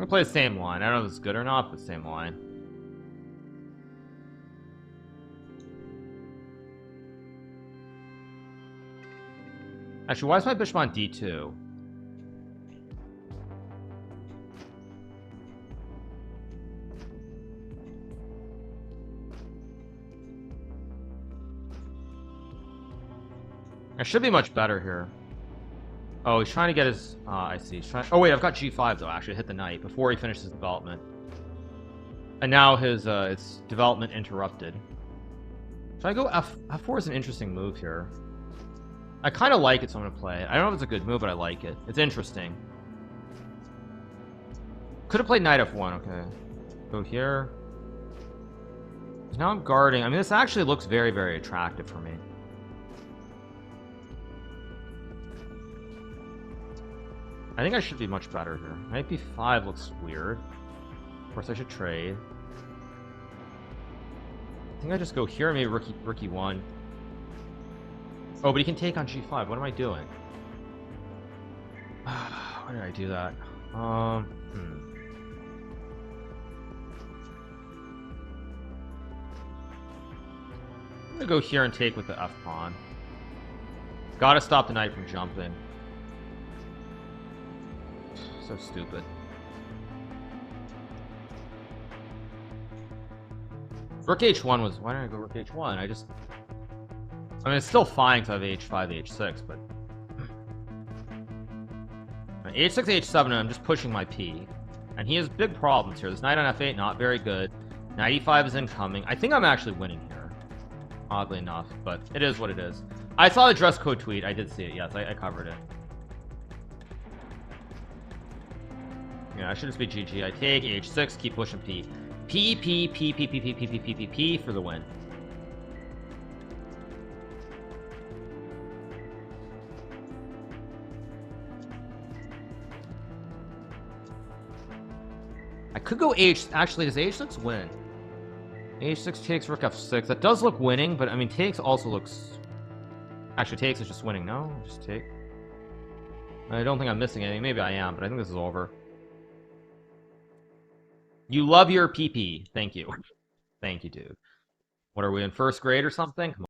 gonna play the same line. I don't know if it's good or not, but same line. Actually, why is my bishop on d2? I should be much better here. Oh, he's trying to get his... I see. He's trying... Oh, wait, I've got g5, though, actually. Hit the knight before he finishes development. And now his its development interrupted. Should I go f4 is an interesting move here. I kind of like it, so I'm going to play it. I don't know if it's a good move, but I like it. It's interesting. Could have played knight f1, okay. Go here. Now I'm guarding. I mean, this actually looks very, very attractive for me. I think I should be much better here. Knight b5 looks weird. Of course, I should trade. I think I just go here and maybe rook e1. Oh, but he can take on g5. What am I doing? Why did I do that? I'm gonna go here and take with the f pawn. Gotta stop the knight from jumping. So stupid. Rook h1 was... Why didn't I go rook h1? I mean, it's still fine to have h5, h6, but... h6, h7, and I'm just pushing my p. And he has big problems here. This knight on f8, not very good. Knight e5 is incoming. I think I'm actually winning here. Oddly enough, but it is what it is. I saw the dress code tweet. I did see it, yes. I covered it. Yeah, I should just be GG. I take h6, keep pushing p. P for the win. I could go h... Actually, does h6 win? h6 takes rook f6. That does look winning, but I mean, takes also looks... Actually, takes is just winning. No, just take. I don't think I'm missing anything. Maybe I am, but I think this is over. You love your PP. Thank you. Thank you, dude. What are we in first grade or something? Come on.